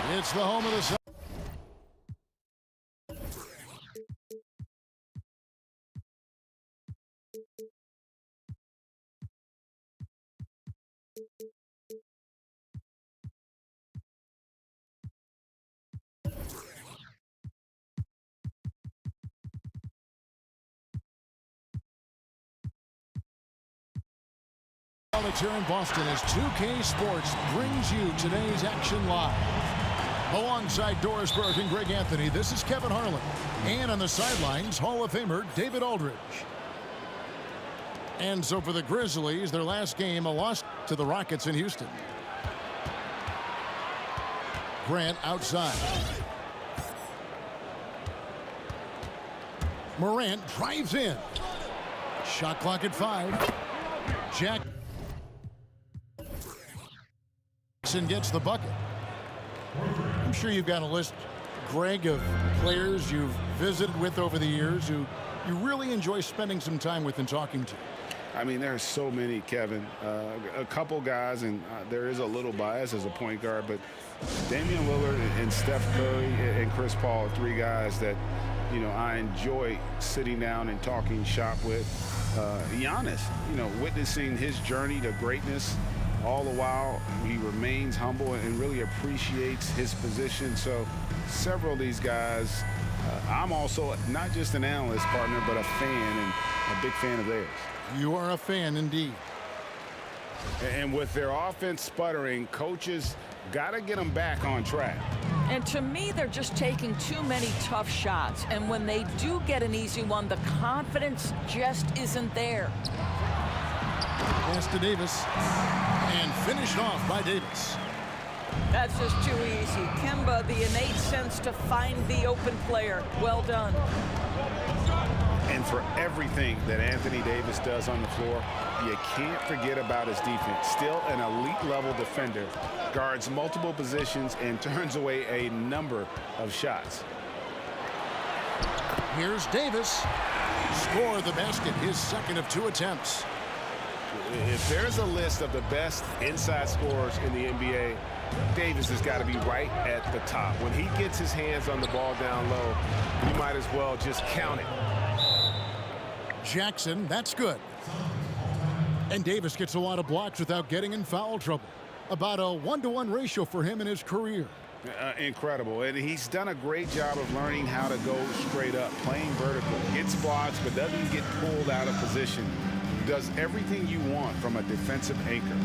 It's the home of the Sun. Here in Boston as 2K Sports brings you today's action live. Alongside Doris Burke and Greg Anthony, this is Kevin Harlan. And on the sidelines, Hall of Famer David Aldridge. And so for the Grizzlies, their last game, a loss to the Rockets in Houston. Grant outside. Morant drives in. Shot clock at 5. Jackson gets the bucket. I'm sure you've got a list, Greg, of players you've visited with over the years who you really enjoy spending some time with and talking to. I mean, there are so many, Kevin. A couple guys, and there is a little bias as a point guard, but Damian Lillard and Steph Curry and Chris Paul are three guys that, you know, I enjoy sitting down and talking shop with. Giannis, you know, witnessing his journey to greatness. All the while, he remains humble and really appreciates his position. So several of these guys, I'm also not just an analyst partner, but a fan and a big fan of theirs. You are a fan indeed. And with their offense sputtering, coaches got to get them back on track. And to me, they're just taking too many tough shots. And when they do get an easy one, the confidence just isn't there. Pass to Davis. And finished off by Davis. That's just too easy. Kemba, the innate sense to find the open player. Well done. And for everything that Anthony Davis does on the floor, you can't forget about his defense. Still an elite-level defender, guards multiple positions, and turns away a number of shots. Here's Davis. Score the basket, his second of 2 attempts. If there's a list of the best inside scorers in the NBA, Davis has got to be right at the top. When he gets his hands on the ball down low, you might as well just count it. Jackson, that's good. And Davis gets a lot of blocks without getting in foul trouble. About a 1-to-1 ratio for him in his career. Incredible. And he's done a great job of learning how to go straight up, playing vertical. Gets blocks, but doesn't get pulled out of position. Does everything you want from a defensive anchor.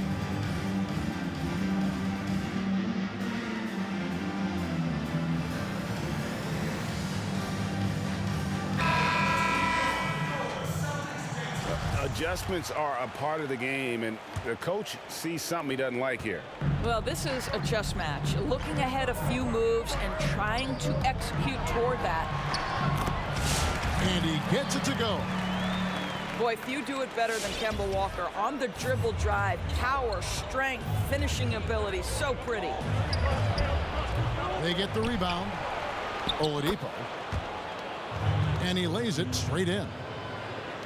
Adjustments are a part of the game, and the coach sees something he doesn't like here. Well, this is a chess match. Looking ahead a few moves and trying to execute toward that. And he gets it to go. Boy, few do it better than Kemba Walker. On the dribble drive, power, strength, finishing ability, so pretty. They get the rebound. Oladipo. And he lays it straight in.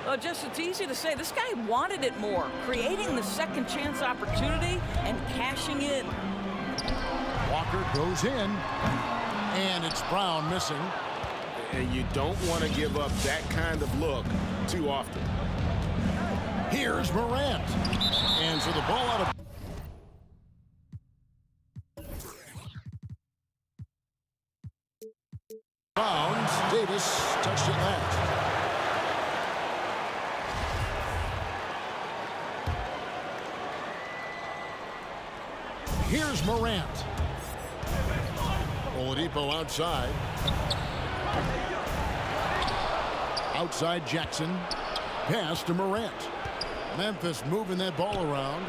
Well, it's easy to say. This guy wanted it more, creating the second chance opportunity and cashing in. Walker goes in, and it's Brown missing. And you don't want to give up that kind of look too often. Here's Morant. And so the ball out of... bounds. Davis touched it last. Here's Morant. Oladipo outside. Outside Jackson. Pass to Morant. Memphis moving that ball around.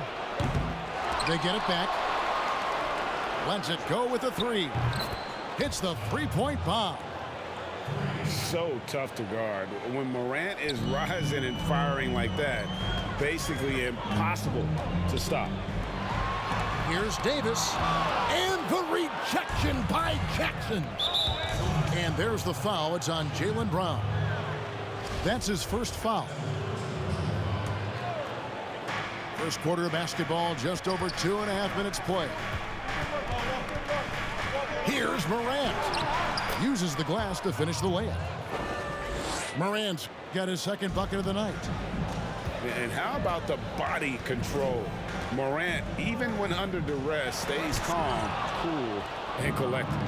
They get it back. Lets it go with a three. Hits the three-point bomb. So tough to guard. When Morant is rising and firing like that, basically impossible to stop. Here's Davis. And the rejection by Jackson. And there's the foul. It's on Jaylen Brown. That's his first foul. First quarter of basketball, just over 2.5 minutes play. Here's Morant. Uses the glass to finish the layup. Morant's got his second bucket of the night. And how about the body control? Morant, even when under duress, stays calm, cool, and collected.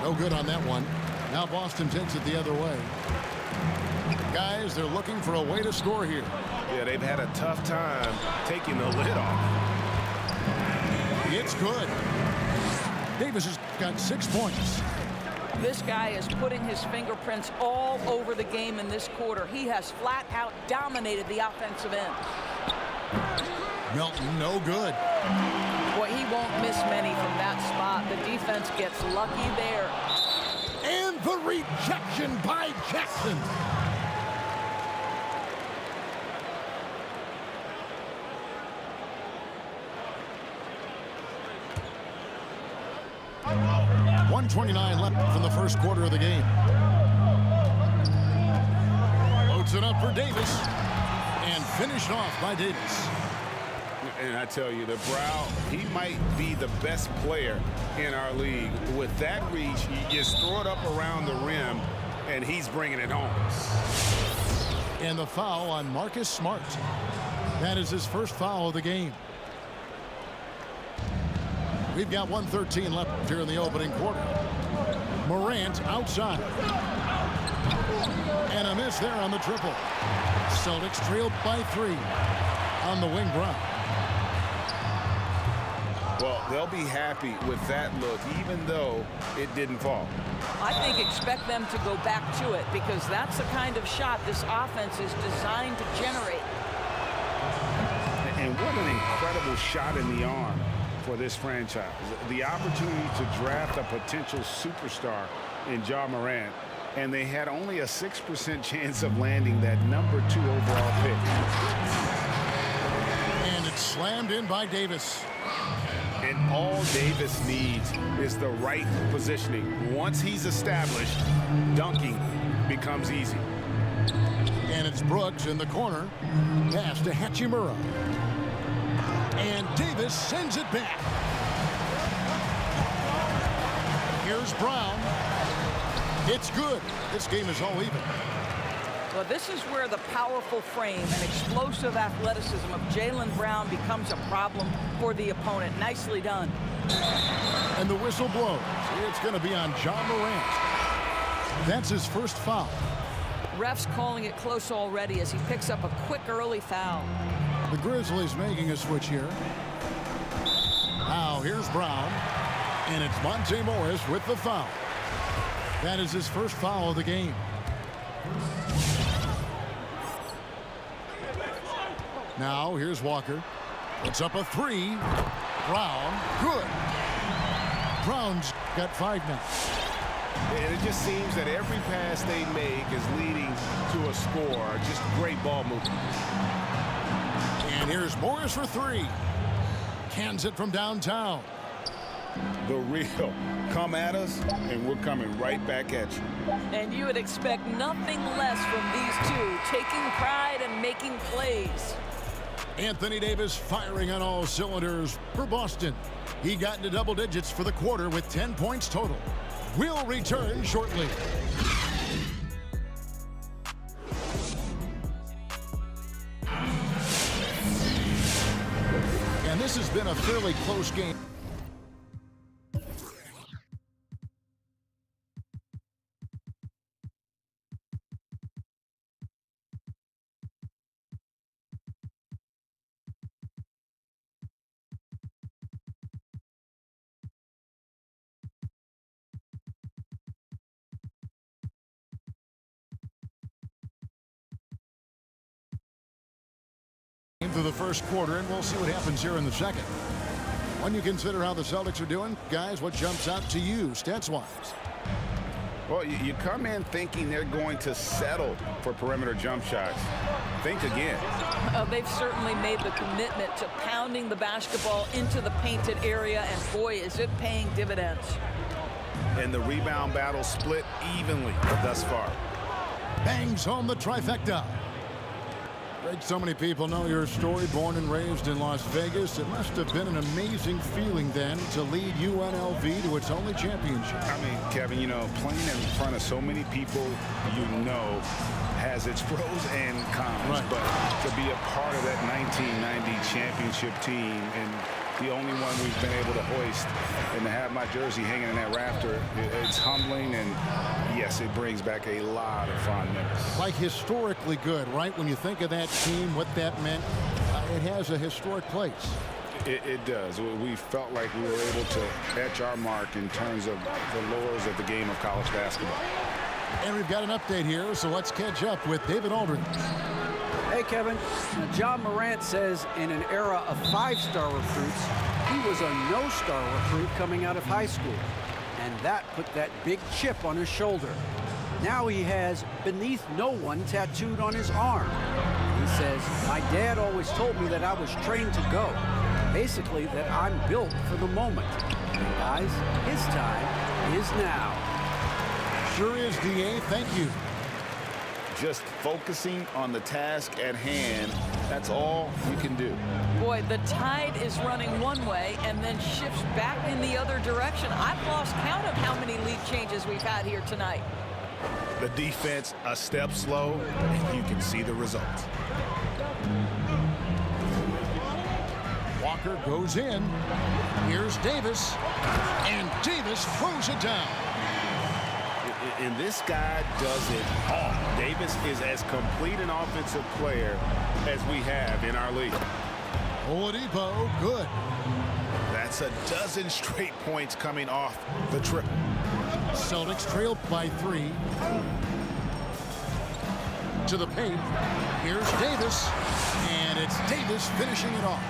No good on that one. Now Boston takes it the other way. Guys, they're looking for a way to score here. Yeah, they've had a tough time taking the lid off. It's good. Davis has got 6 points. This guy is putting his fingerprints all over the game in this quarter. He has flat out dominated the offensive end. Melton, no good. Boy, he won't miss many from that spot. The defense gets lucky there. And the rejection by Jackson. .129 left from the first quarter of the game. Loads it up for Davis. And finished off by Davis. And I tell you, the Brow, he might be the best player in our league. With that reach, you just throw it up around the rim, and he's bringing it home. And the foul on Marcus Smart. That is his first foul of the game. We've got 1:13 left here in the opening quarter. Morant outside. And a miss there on the triple. Celtics trailed by 3 on the wing. Brown. Well, they'll be happy with that look, even though it didn't fall. I think expect them to go back to it because that's the kind of shot this offense is designed to generate. And what an incredible shot in the arm for this franchise. The opportunity to draft a potential superstar in Ja Morant, and they had only a 6% chance of landing that #2 overall pick. And it's slammed in by Davis. And all Davis needs is the right positioning. Once he's established, dunking becomes easy. And it's Brooks in the corner. Pass to Hachimura. And Davis sends it back. Here's Brown. It's good. This game is all even. Well, this is where the powerful frame and explosive athleticism of Jaylen Brown becomes a problem for the opponent. Nicely done. And the whistle blows. It's going to be on Ja Morant. That's his first foul. Refs calling it close already as he picks up a quick early foul. The Grizzlies making a switch here. Now here's Brown. And it's Monte Morris with the foul. That is his first foul of the game. Now here's Walker. It's up a 3. Brown, good. Brown's got 5 now. And it just seems that every pass they make is leading to a score. Just great ball movement. And here's Morris for 3. Cans it from downtown. The real. Come at us, and we're coming right back at you. And you would expect nothing less from these two, taking pride and making plays. Anthony Davis firing on all cylinders for Boston. He got into double digits for the quarter with 10 points total. We'll return shortly. And this has been a fairly close game. through the first quarter, and we'll see what happens here in the second. When you consider how the Celtics are doing, guys, what jumps out to you stats-wise? Well, you come in thinking they're going to settle for perimeter jump shots. Think again. They've certainly made the commitment to pounding the basketball into the painted area, and boy, is it paying dividends. And the rebound battle split evenly thus far. Bangs home the trifecta. Greg, so many people know your story. Born and raised in Las Vegas, it must have been an amazing feeling then to lead UNLV to its only championship. I mean, Kevin, you know, playing in front of so many people you know has its pros and cons. Right. But to be a part of that 1990 championship team and the only one we've been able to hoist and to have my jersey hanging in that rafter, it's humbling, and yes, it brings back a lot of fond memories. Like historically good, right? When you think of that team, what that meant, it has a historic place. It does. We felt like we were able to etch our mark in terms of the lures of the game of college basketball. And we've got an update here, so let's catch up with David Aldridge. Hey, Kevin. John Morant says in an era of five-star recruits, he was a no-star recruit coming out of high school. And that put that big chip on his shoulder. Now he has "beneath no one" tattooed on his arm. He says, "My dad always told me that I was trained to go. Basically, that I'm built for the moment. And guys, his time is now." Sure is, DA. Thank you. Just focusing on the task at hand, that's all you can do. Boy, the tide is running one way and then shifts back in the other direction. I've lost count of how many lead changes we've had here tonight. The defense a step slow, and you can see the results. Walker goes in. Here's Davis. And Davis throws it down. And this guy does it all. Davis is as complete an offensive player as we have in our league. Oladipo, good. That's a dozen straight points coming off the triple. Celtics trail by 3. To the paint. Here's Davis. And it's Davis finishing it off.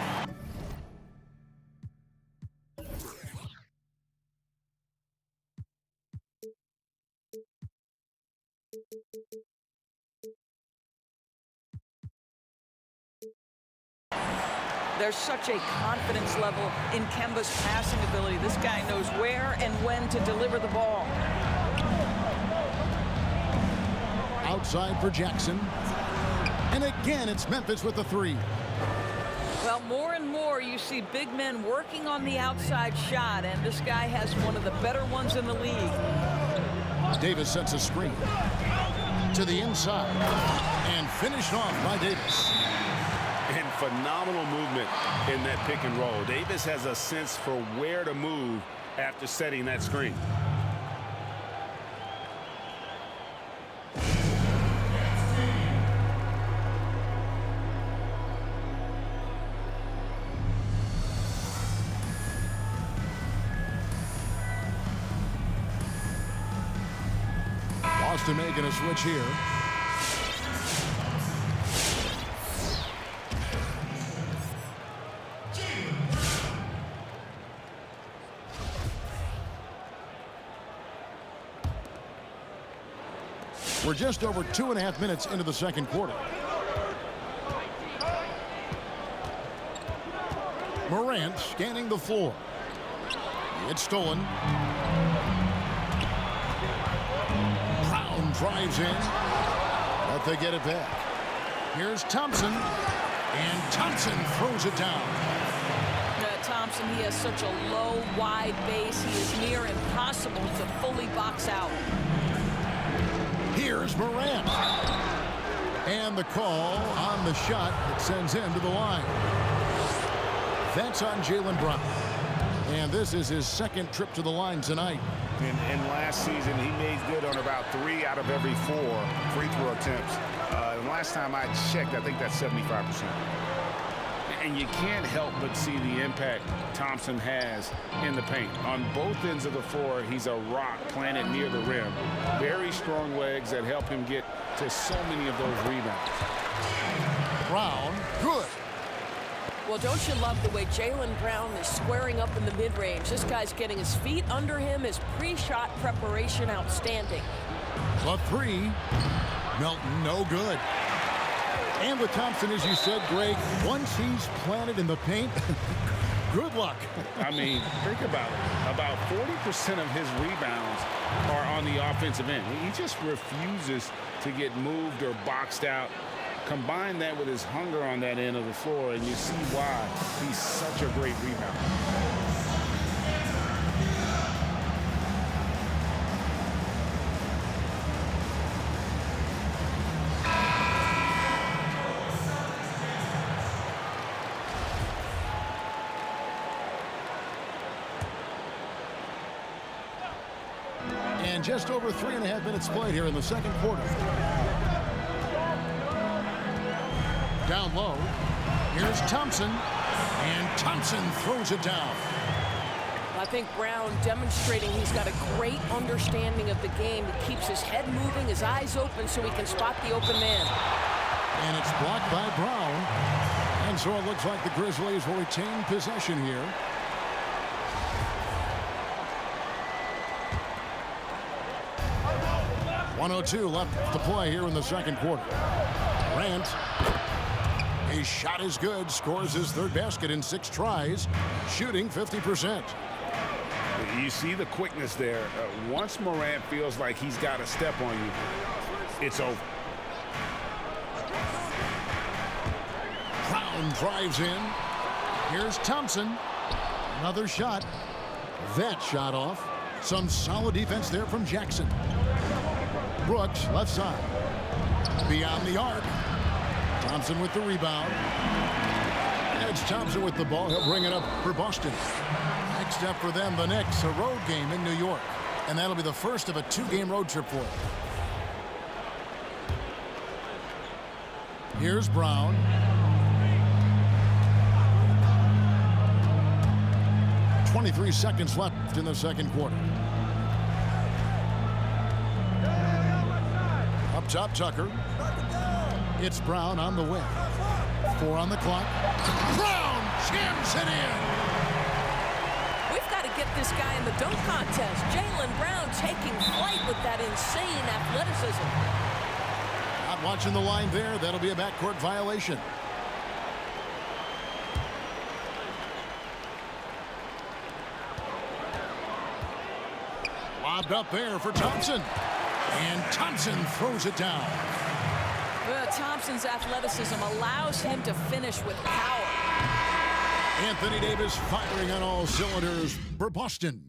There's such a confidence level in Kemba's passing ability. This guy knows where and when to deliver the ball. Outside for Jackson. And again, it's Memphis with the 3. Well, more and more you see big men working on the outside shot, and this guy has one of the better ones in the league. Davis sets a screen. To the inside. And finished off by Davis. And phenomenal movement in that pick and roll. Davis has a sense for where to move after setting that screen. Boston making a switch here. We're just over 2.5 minutes into the second quarter. Morant scanning the floor. It's stolen. Brown drives in, but they get it back. Here's Thompson, and Thompson throws it down. Thompson, he has such a low, wide base. He is near impossible to fully box out. Here's Morant. And the call on the shot that sends him to the line. That's on Jaylen Brown. And this is his second trip to the line tonight. And last season, he made good on about 3 out of every 4 free throw attempts. And last time I checked, I think that's 75%. And you can't help but see the impact Thompson has in the paint. On both ends of the floor, he's a rock planted near the rim. Very strong legs that help him get to so many of those rebounds. Brown, good. Well, don't you love the way Jaylen Brown is squaring up in the mid-range? This guy's getting his feet under him, his pre-shot preparation outstanding. The three, Melton, no good. And with Thompson, as you said, Greg, once he's planted in the paint, good luck. I mean, think about it. About 40% of his rebounds are on the offensive end. He just refuses to get moved or boxed out. Combine that with his hunger on that end of the floor, and you see why he's such a great rebounder. And just over 3.5 minutes played here in the second quarter. Down low. Here's Thompson. And Thompson throws it down. I think Brown demonstrating he's got a great understanding of the game. He keeps his head moving, his eyes open so he can spot the open man. And it's blocked by Brown. And so it looks like the Grizzlies will retain possession here. .102 left to play here in the second quarter. Grant. His shot is good. Scores his third basket in 6 tries. Shooting 50%. You see the quickness there. Once Morant feels like he's got a step on you, it's over. Brown drives in. Here's Thompson. Another shot. That shot off. Some solid defense there from Jackson. Brooks, left side. Beyond the arc. Thompson with the rebound. It's Thompson with the ball. He'll bring it up for Boston. Next step for them, the Knicks, a road game in New York. And that'll be the first of a 2-game road trip for them. Here's Brown. .23 seconds left in the second quarter. Up top, Tucker. It's Brown on the wing. 4 on the clock. Brown jams it in. We've got to get this guy in the dunk contest. Jaylen Brown taking flight with that insane athleticism. Not watching the line there. That'll be a backcourt violation. Lobbed up there for Thompson. And Thompson throws it down. Thompson's athleticism allows him to finish with power. Anthony Davis firing on all cylinders for Boston.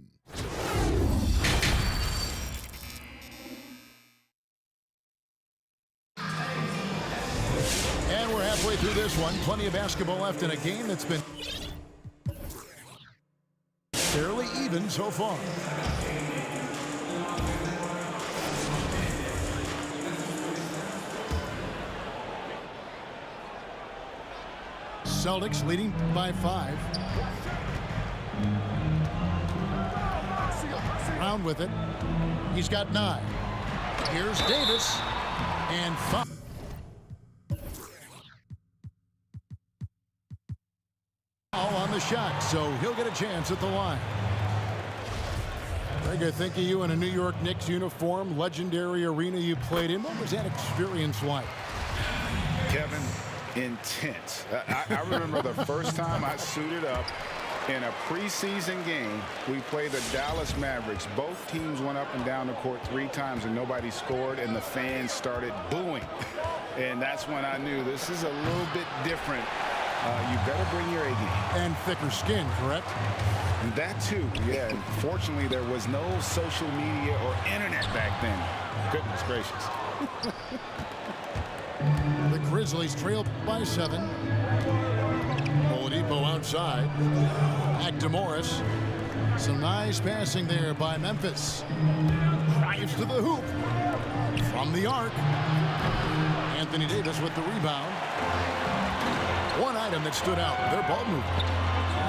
And we're halfway through this one. Plenty of basketball left in a game that's been fairly even so far. Celtics leading by 5. Brown with it. He's got 9. Here's Davis. And 5. On the shot, so he'll get a chance at the line. Greg, I think of you in a New York Knicks uniform, legendary arena you played in. What was that experience like? Kevin, intense. I remember the first time I suited up in a preseason game. We played the Dallas Mavericks. Both teams went up and down the court 3 times and nobody scored, and the fans started booing. And that's when I knew this is a little bit different. You better bring your A game. And thicker skin, correct? And that too, yeah. And fortunately, there was no social media or internet back then. Goodness gracious. The Grizzlies trail by 7. Oladipo outside. Back to Morris. Some nice passing there by Memphis. Drives to the hoop. From the arc. Anthony Davis with the rebound. One item that stood out, their ball movement.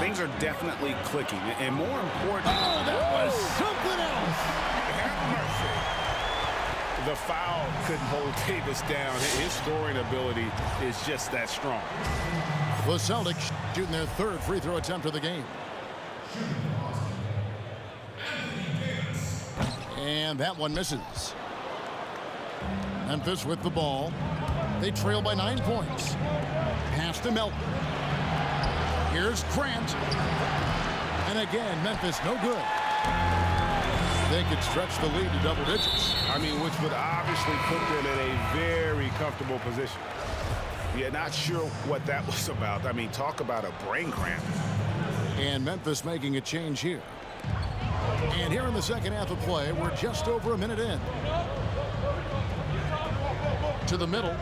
Things are definitely clicking. And more important... Oh, that was something else. Have mercy. the foul couldn't hold Davis down. His scoring ability is just that strong. The Celtics shooting their third free throw attempt of the game. And that one misses. Memphis with the ball. They trail by 9 points. Pass to Melton. Here's Grant. And again, Memphis no good. They could stretch the lead to double digits. I mean, which would obviously put them in a very comfortable position. Yeah, not sure what that was about. I mean, talk about a brain cramp. And Memphis making a change here. And here in the second half of play, we're just over a minute in. To the middle.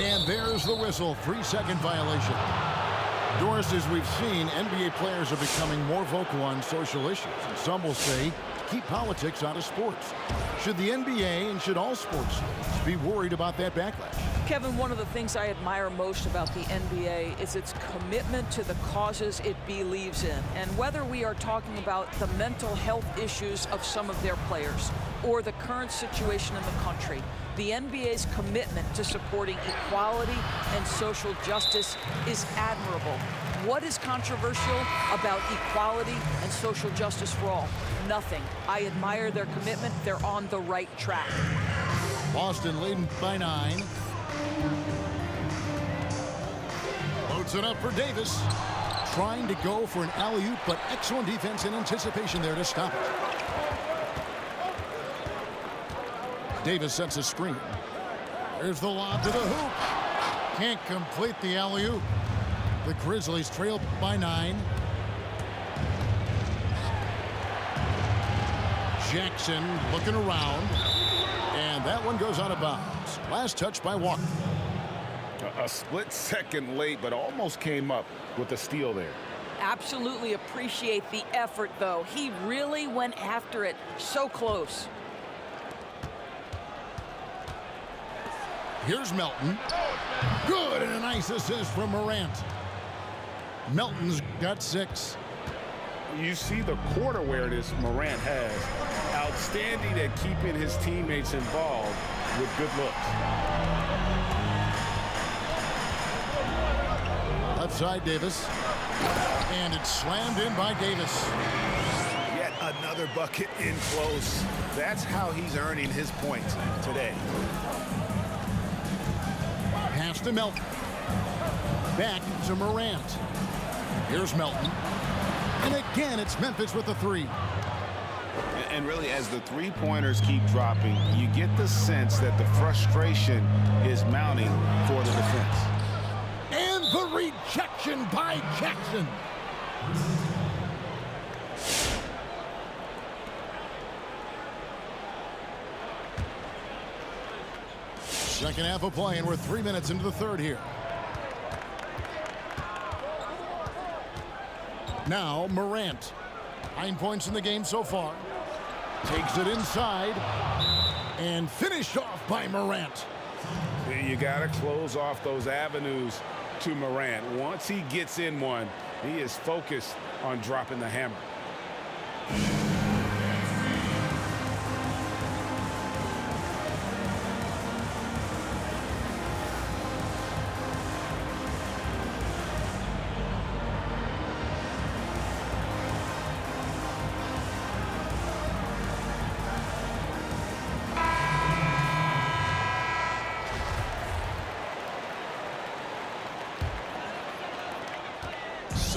And there's the whistle. 3-second violation. Doris, as we've seen, NBA players are becoming more vocal on social issues. And some will say, keep politics out of sports. Should the NBA and should all sports be worried about that backlash? Kevin, one of the things I admire most about the NBA is its commitment to the causes it believes in. And whether we are talking about the mental health issues of some of their players or the current situation in the country, the NBA's commitment to supporting equality and social justice is admirable. What is controversial about equality and social justice for all? Nothing. I admire their commitment. They're on the right track. Boston leading by 9. Loads it up for Davis. Trying to go for an alley-oop, but excellent defense and anticipation there to stop it. Davis sets a screen. There's the lob to the hoop. Can't complete the alley-oop. The Grizzlies trail by 9. Jackson looking around. And that one goes out of bounds. Last touch by Walker. A split second late, but almost came up with a steal there. Absolutely appreciate the effort, though. He really went after it. So close. Here's Melton. Good, and a nice assist from Morant. Melton's got 6. You see the court awareness Morant has. Outstanding at keeping his teammates involved with good looks. Left side, Davis. And it's slammed in by Davis. Yet another bucket in close. That's how he's earning his points today. Pass to Melton. Back to Morant. Here's Melton. And again, it's Memphis with the 3. And really, as the three-pointers keep dropping, you get the sense that the frustration is mounting for the defense. And the rejection by Jackson. Second half of play, and we're 3 minutes into the third here. Now Morant. 9 points in the game so far. Takes it inside. And finished off by Morant. You got to close off those avenues to Morant. Once he gets in one, he is focused on dropping the hammer.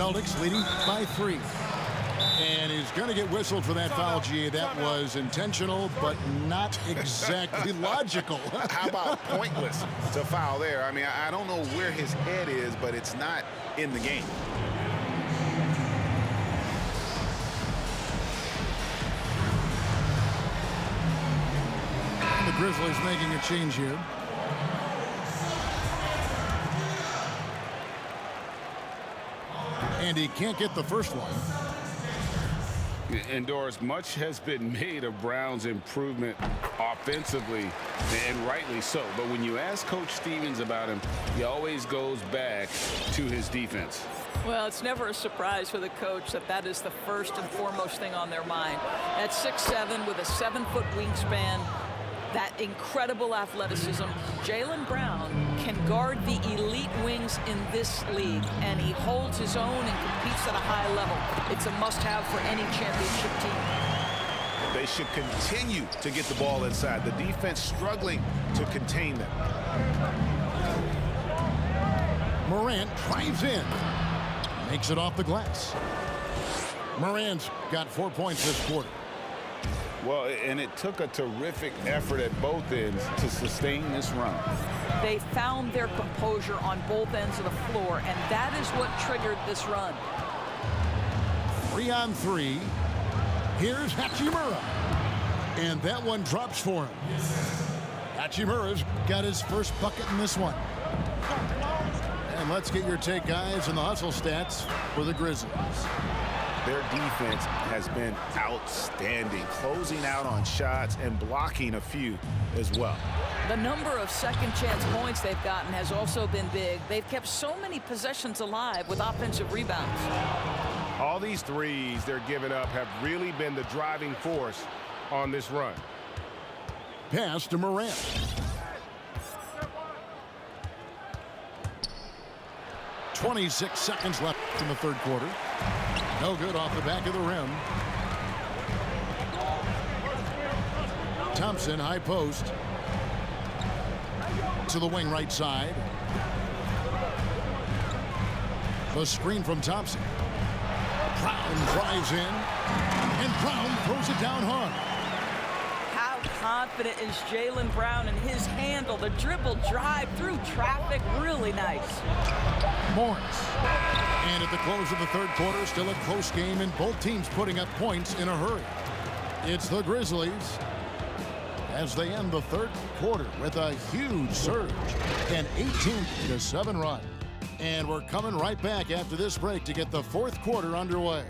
Celtics leading by 3. And he's going to get whistled for that foul, G. That was intentional, but not exactly logical. How about pointless to foul there? I mean, I don't know where his head is, but it's not in the game. And the Grizzlies making a change here. And he can't get the first one. And Doris, much has been made of Brown's improvement offensively, and rightly so. But when you ask Coach Stevens about him, he always goes back to his defense. Well, it's never a surprise for the coach that is the first and foremost thing on their mind. At 6'7" with a 7-foot wingspan, that incredible athleticism, Jaylen Brown can guard the elite wings in this league, and he holds his own and competes at a high level. It's a must-have for any championship team. They should continue to get the ball inside. The defense struggling to contain them. Morant drives in. Makes it off the glass. Morant's got 4 points this quarter. Well, and it took a terrific effort at both ends to sustain this run. They found their composure on both ends of the floor, and that is what triggered this run. 3-on-3. Here's Hachimura. And that one drops for him. Hachimura's got his first bucket in this one. And let's get your take, guys, on the hustle stats for the Grizzlies. Their defense has been outstanding, closing out on shots and blocking a few as well. The number of second chance points they've gotten has also been big. They've kept so many possessions alive with offensive rebounds. All these threes they're giving up have really been the driving force on this run. Pass to Morant. .26 seconds left in the third quarter. No good off the back of the rim. Thompson, high post. To the wing right side. The screen from Thompson. Brown drives in. And Brown throws it down hard. How confident is Jaylen Brown in his handle? The dribble drive through traffic, really nice. Morris. And at the close of the third quarter, still a close game, and both teams putting up points in a hurry. It's the Grizzlies as they end the third quarter with a huge surge, an 18-7 run. And we're coming right back after this break to get the fourth quarter underway.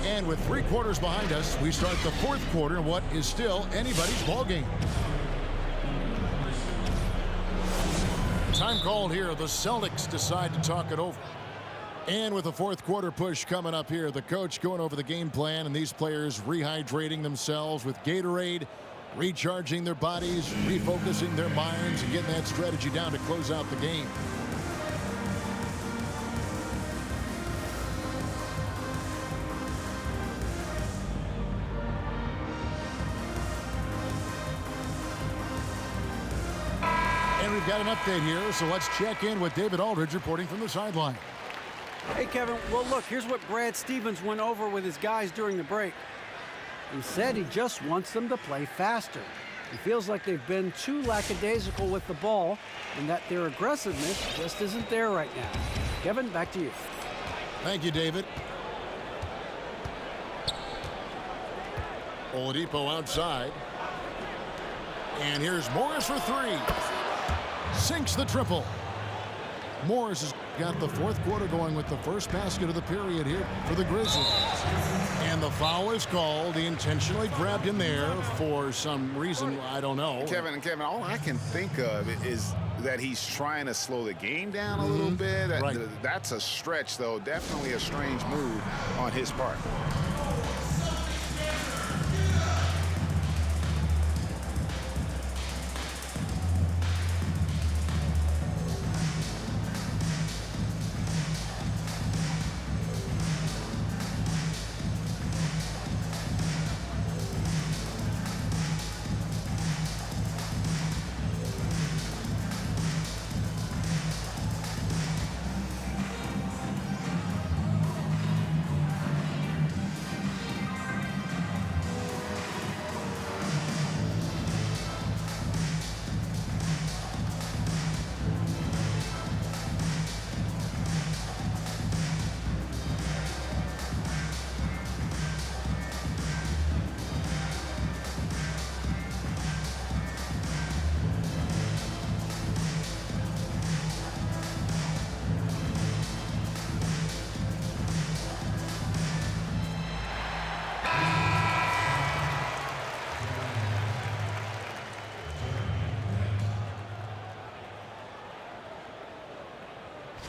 And with 3 quarters behind us, we start the fourth quarter in what is still anybody's ball game. Time called here. The Celtics decide to talk it over. And with the fourth quarter push coming up here, the coach going over the game plan and these players rehydrating themselves with Gatorade, recharging their bodies, refocusing their minds, and getting that strategy down to close out the game. And we've got an update here, so let's check in with David Aldridge reporting from the sideline. Hey, Kevin. Well, look, here's what Brad Stevens went over with his guys during the break. He said he just wants them to play faster. He feels like they've been too lackadaisical with the ball and that their aggressiveness just isn't there right now. Kevin, back to you. Thank you, David. Oladipo outside. And here's Morris for 3. Sinks the triple. Morris has got the fourth quarter going with the first basket of the period here for the Grizzlies. And the foul is called. He intentionally grabbed him there for some reason, I don't know. Kevin, all I can think of is that he's trying to slow the game down a little bit. Right. That's a stretch, though. Definitely a strange move on his part.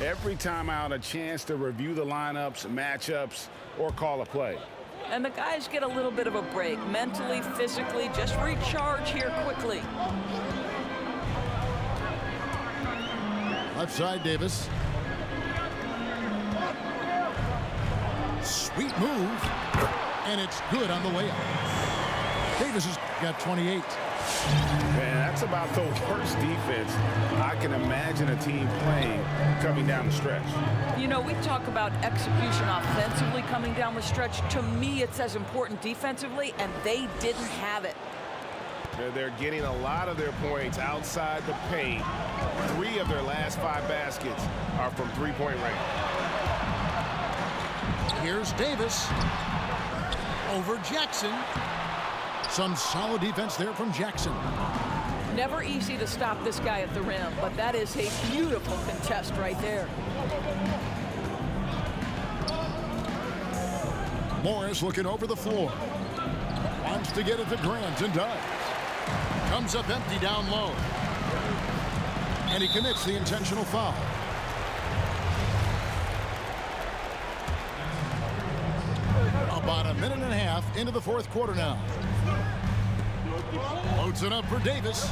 every time out a chance to review the lineups, matchups, or call a play. And the guys get a little bit of a break, mentally, physically, just recharge here quickly. Left side, Davis. Sweet move. And it's good on the way up. Davis has got 28. Man, that's about the worst defense I can imagine a team playing coming down the stretch. You know, we talk about execution offensively coming down the stretch. To me, it's as important defensively, and they didn't have it. They're getting a lot of their points outside the paint. 3 of their last 5 baskets are from three-point range. Here's Davis over Jackson. Some solid defense there from Jackson. Never easy to stop this guy at the rim, but that is a beautiful contest right there. Morris looking over the floor. Wants to get it to Grant and does. Comes up empty down low. And he commits the intentional foul. About a minute and a half into the fourth quarter now. Loads it up for Davis.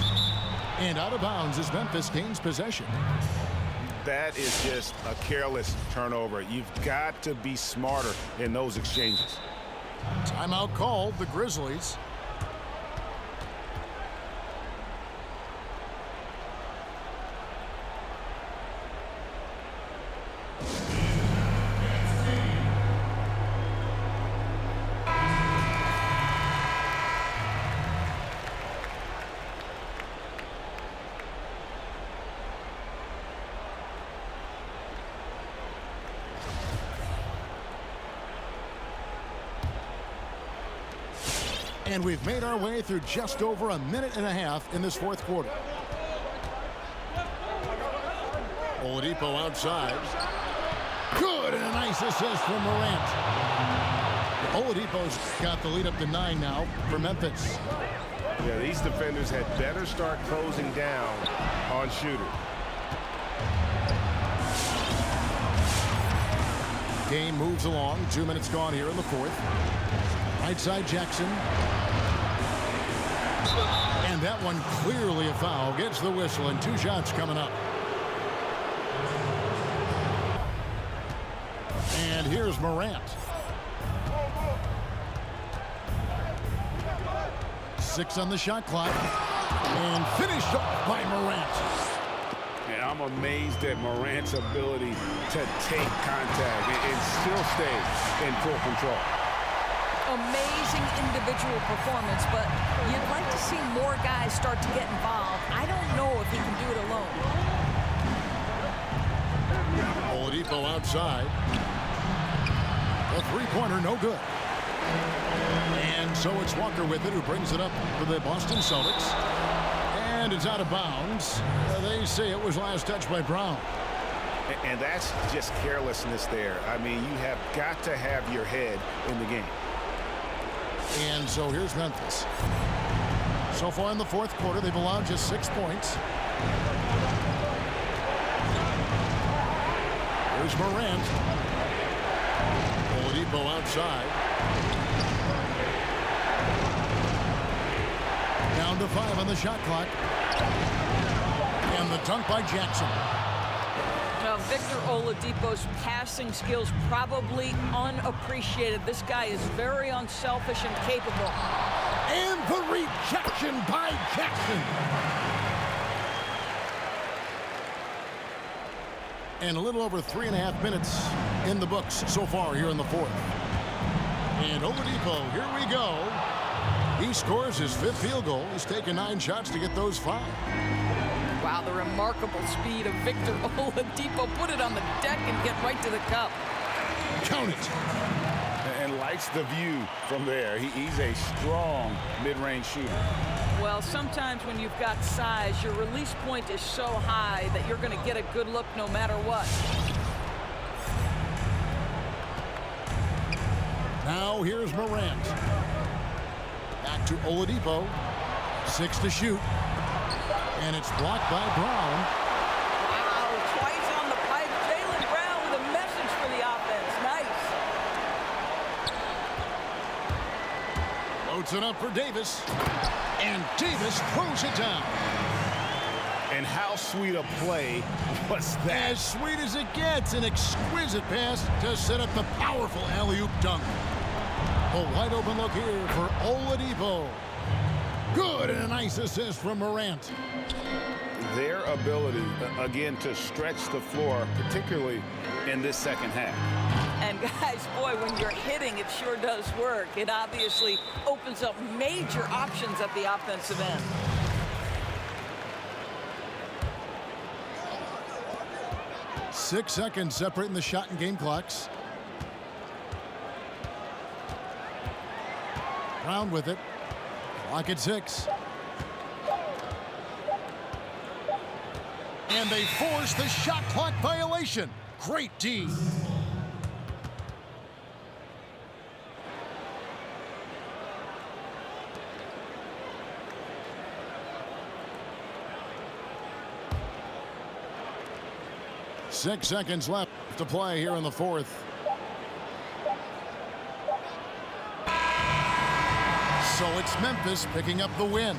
And out of bounds as Memphis gains possession. That is just a careless turnover. You've got to be smarter in those exchanges. Timeout called, the Grizzlies. And we've made our way through just over a minute and a half in this fourth quarter. Oladipo outside. Good, and a nice assist from Morant. Oladipo's got the lead up to 9 now for Memphis. Yeah, these defenders had better start closing down on shooters. Game moves along. 2 minutes gone here in the fourth. Right side Jackson. And that one clearly a foul. Gets the whistle and 2 shots coming up. And here's Morant. 6 on the shot clock. And finished off by Morant. And I'm amazed at Morant's ability to take contact and still stay in full control. Amazing individual performance, but you'd like to see more guys start to get involved. I don't know if he can do it alone. Oladipo outside. A three-pointer, no good. And so it's Walker with it, who brings it up for the Boston Celtics. And it's out of bounds. They say it was last touched by Brown. And that's just carelessness there. I mean, you have got to have your head in the game. And so here's Memphis. So far in the fourth quarter, they've allowed just 6 points. Here's Morant. Oladipo outside. Down to 5 on the shot clock. And the dunk by Jackson. Now, Victor Oladipo's passing skills probably unappreciated. This guy is very unselfish and capable. And the rejection by Jackson. And a little over 3.5 minutes in the books so far here in the fourth. And Oladipo, here we go. He scores his 5th field goal. He's taken 9 shots to get those 5. Wow, the remarkable speed of Victor Oladipo. Put it on the deck and get right to the cup. Count it. And likes the view from there. He's a strong mid-range shooter. Well, sometimes when you've got size, your release point is so high that you're going to get a good look no matter what. Now here's Morant. Back to Oladipo. 6 to shoot. And it's blocked by Brown. Wow, twice on the pipe. Puts it up for Davis. And Davis throws it down. And how sweet a play was that? As sweet as it gets, an exquisite pass to set up the powerful alley-oop dunk. A wide open look here for Oladipo. Good, and a nice assist from Morant. Their ability, again, to stretch the floor, particularly in this second half. And guys, boy, when you're hitting, it sure does work. It obviously opens up major options at the offensive end. Six seconds separating the shot and game clocks. Brown with it. Clock at 6. And they force the shot clock violation. Great D. Six seconds left to play here in the fourth. So it's Memphis picking up the win.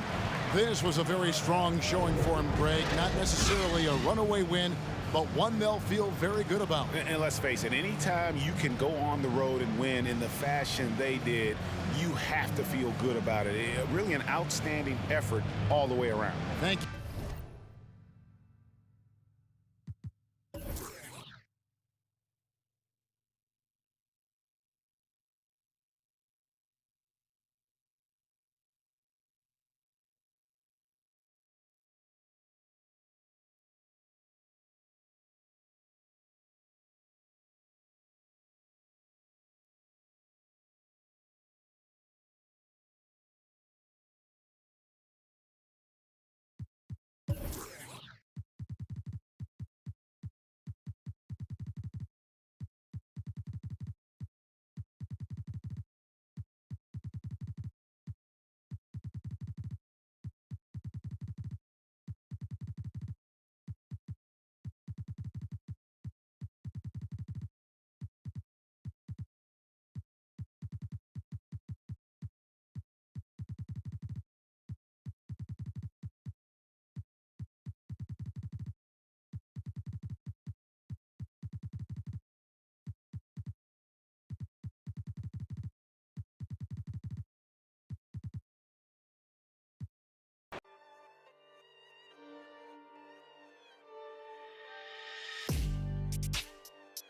This was a very strong showing for him, Greg. Not necessarily a runaway win, but one they'll feel very good about. And let's face it, anytime you can go on the road and win in the fashion they did, you have to feel good about it. Really an outstanding effort all the way around. Thank you.